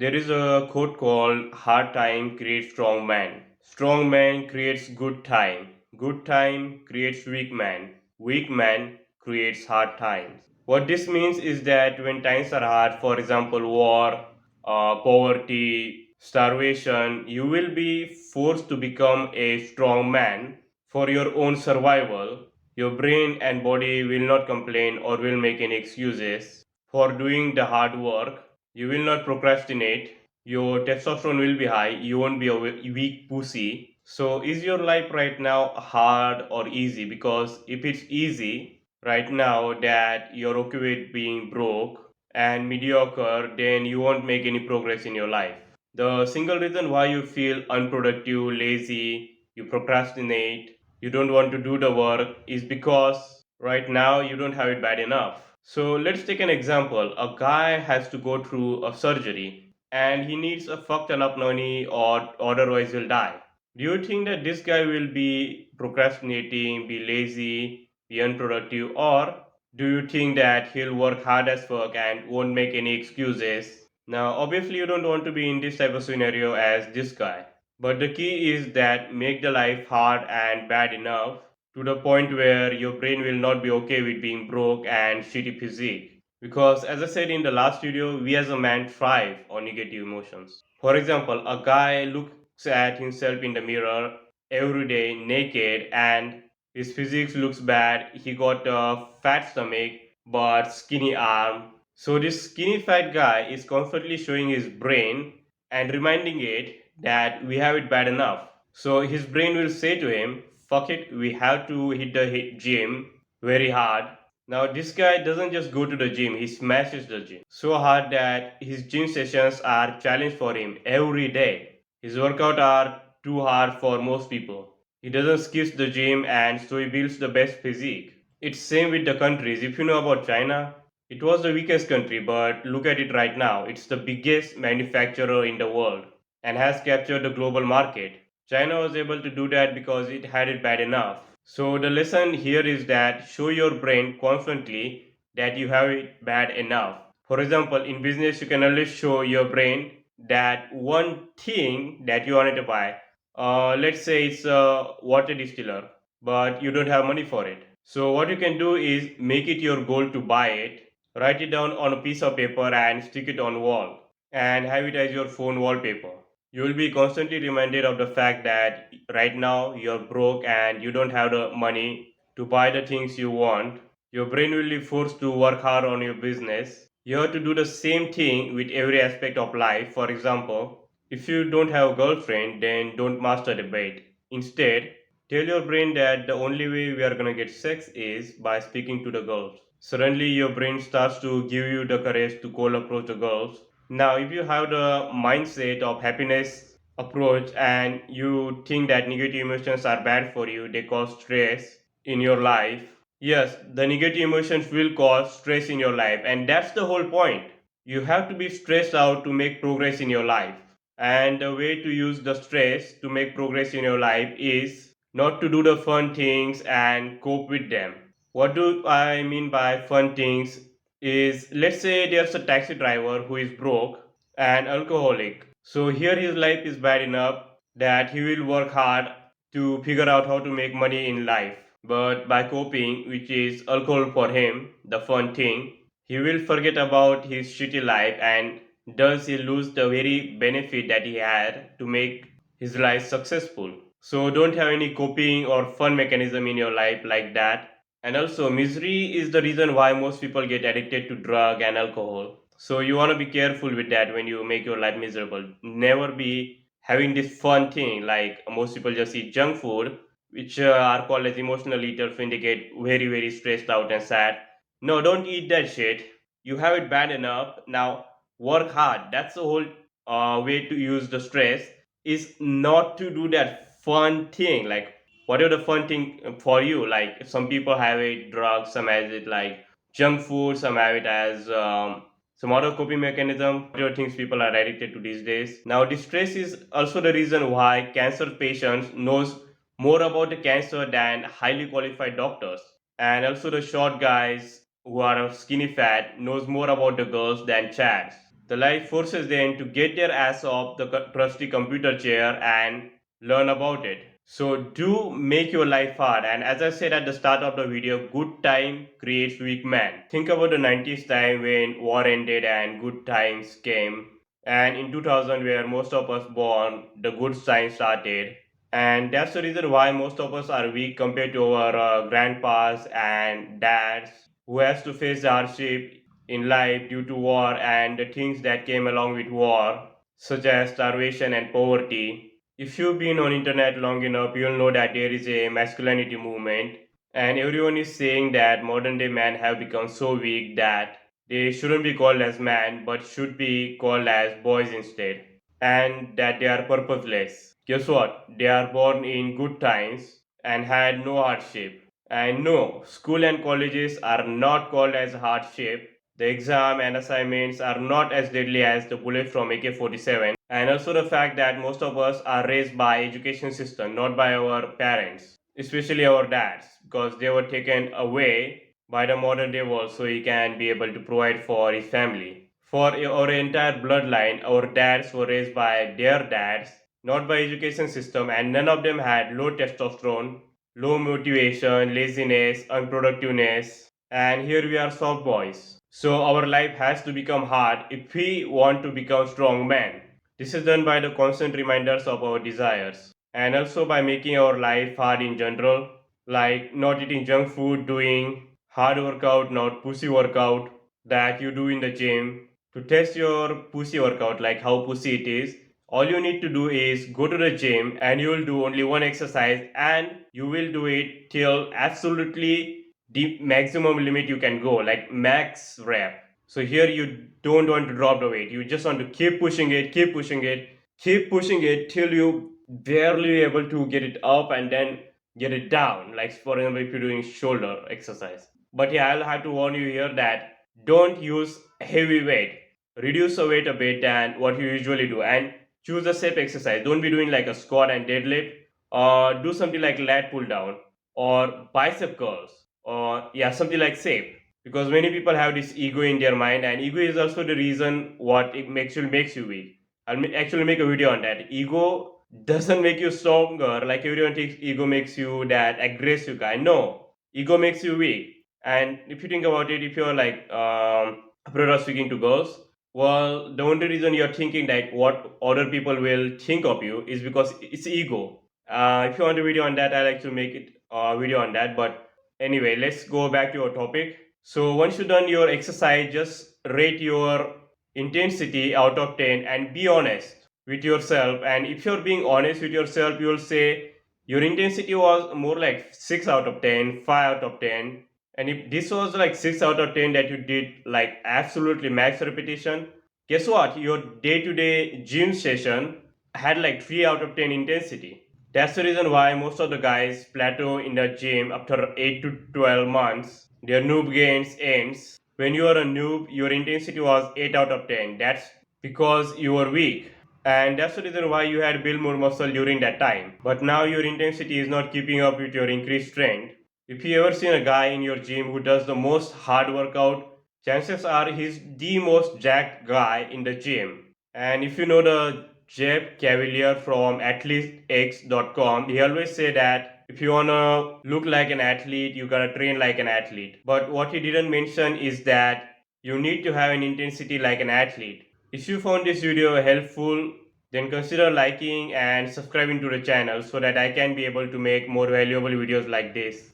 There is a quote called hard time creates strong man. Strong man creates good time. Good time creates weak man. Weak man creates hard times. What this means is that when times are hard, for example, war, poverty, starvation, you will be forced to become a strong man for your own survival. Your brain and body will not complain or will make any excuses for doing the hard work. You will not procrastinate. Your testosterone will be high. You won't be a weak pussy. So, is your life right now hard or easy? Because if it's easy right now that you're okay with being broke and mediocre, then you won't make any progress in your life. The single reason why you feel unproductive, lazy, you procrastinate, you don't want to do the work is because right now you don't have it bad enough. So let's take an example. A guy has to go through a surgery and he needs a fuck ton of money or otherwise he'll die. Do you think that this guy will be procrastinating, be lazy, be unproductive, or do you think that he'll work hard as fuck and won't make any excuses? Now, obviously, you don't want to be in this type of scenario as this guy. But the key is that make the life hard and bad enough to the point where your brain will not be okay with being broke and shitty physique. Because, as I said in the last video, we as a man thrive on negative emotions. For example, a guy looks at himself in the mirror every day naked and his physique looks bad. He got a fat stomach but skinny arm. So, this skinny fat guy is constantly showing his brain and reminding it that we have it bad enough. So his brain will say to him, fuck it, we have to hit the gym very hard. Now, this guy doesn't just go to the gym, he smashes the gym so hard that his gym sessions are challenge for him every day. His workout are too hard for most people. He doesn't skip the gym and so he builds the best physique. It's same with the countries. If you know about China, it was the weakest country, but look at it right now. It's the biggest manufacturer in the world and has captured the global market. China was able to do that because it had it bad enough. So the lesson here is that show your brain constantly that you have it bad enough. For example, in business, you can always show your brain that one thing that you wanted to buy. Let's say it's a water distiller, but you don't have money for it. So what you can do is make it your goal to buy it, write it down on a piece of paper and stick it on wall and have it as your phone wallpaper. You will be constantly reminded of the fact that right now you're broke and you don't have the money to buy the things you want. Your brain will be forced to work hard on your business. You have to do the same thing with every aspect of life. For example, if you don't have a girlfriend, then don't master the bait. Instead, tell your brain that the only way we are gonna get sex is by speaking to the girls. Suddenly, your brain starts to give you the courage to cold approach the girls. Now, if you have the mindset of happiness approach and you think that negative emotions are bad for you, they cause stress in your life. Yes, the negative emotions will cause stress in your life, and that's the whole point. You have to be stressed out to make progress in your life. And the way to use the stress to make progress in your life is not to do the fun things and cope with them. What do I mean by fun things? Is let's say there's a taxi driver who is broke and alcoholic. So here his life is bad enough that he will work hard to figure out how to make money in life. But by coping, which is alcohol for him, the fun thing, he will forget about his shitty life and does he lose the very benefit that he had to make his life successful. So don't have any coping or fun mechanism in your life like that. And also, misery is the reason why most people get addicted to drug and alcohol. So you want to be careful with that when you make your life miserable. Never be having this fun thing like most people just eat junk food, which are called as emotional eaters when they get very stressed out and sad. No, don't eat that shit. You have it bad enough. Now work hard. That's the whole way to use the stress is not to do that fun thing like whatever the fun thing for you. Like some people have it drugs, some has it like junk food, some have it as some other coping mechanism, whatever things people are addicted to these days. Now distress is also the reason why cancer patients knows more about the cancer than highly qualified doctors, and also the short guys who are skinny fat knows more about the girls than chads. The life forces them to get their ass off the trusty computer chair and learn about it. So do make your life hard. And as I said at the start of the video, good time creates weak man. Think about the 90s time when war ended and good times came. And in 2000 where most of us born, the good times started. And that's the reason why most of us are weak compared to our grandpas and dads who has to face the hardship in life due to war and the things that came along with war, such as starvation and poverty. If you've been on internet long enough, you'll know that there is a masculinity movement, and everyone is saying that modern day men have become so weak that they shouldn't be called as men but should be called as boys instead, and that they are purposeless. Guess what? They are born in good times and had no hardship. And no, school and colleges are not called as hardship. The exam and assignments are not as deadly as the bullet from AK-47. And also the fact that most of us are raised by education system, not by our parents, especially our dads, because they were taken away by the modern day world so he can be able to provide for his family. For our entire bloodline, our dads were raised by their dads, not by education system, and none of them had low testosterone, low motivation, laziness, unproductiveness, and here we are soft boys. So our life has to become hard if we want to become strong men. This is done by the constant reminders of our desires and also by making our life hard in general, like not eating junk food, doing hard workout, not pussy workout that you do in the gym. To test your pussy workout, like how pussy it is, all you need to do is go to the gym and you will do only one exercise and you will do it till absolutely the maximum limit you can go, like max rep. So here you don't want to drop the weight, you just want to keep pushing it, keep pushing it, keep pushing it till you barely able to get it up and then get it down, like for example if you're doing shoulder exercise. But yeah, I'll have to warn you here that don't use heavy weight, reduce the weight a bit than what you usually do, and choose a safe exercise. Don't be doing like a squat and deadlift, or do something like lat pull down or bicep curls, or yeah, something like safe. Because many people have this ego in their mind, and ego is also the reason what it makes you weak. Actually make a video on that. Ego doesn't make you stronger. Like everyone thinks ego makes you that aggressive guy. No, ego makes you weak. And if you think about it, if you're like afraid of speaking to girls, well, the only reason you're thinking that what other people will think of you is because it's ego. If you want a video on that, I'll actually make it a video on that. But anyway, let's go back to our topic. So once you've done your exercise, just rate your intensity out of 10 and be honest with yourself. And if you're being honest with yourself, you'll say your intensity was more like 6 out of 10, 5 out of 10. And if this was like 6 out of 10 that you did like absolutely max repetition, guess what? Your day to day gym session had like 3 out of 10 intensity. That's the reason why most of the guys plateau in the gym after 8 to 12 months. Their noob gains ends. When you are a noob, your intensity was 8 out of 10. That's because you were weak. And that's the reason why you had built more muscle during that time. But now your intensity is not keeping up with your increased strength. If you ever seen a guy in your gym who does the most hard workout, chances are he's the most jacked guy in the gym. And if you know the Jeb Cavalier from athletex.com, he always say that if you wanna look like an athlete, you gotta train like an athlete. But what he didn't mention is that you need to have an intensity like an athlete. If you found this video helpful, then consider liking and subscribing to the channel so that I can be able to make more valuable videos like this.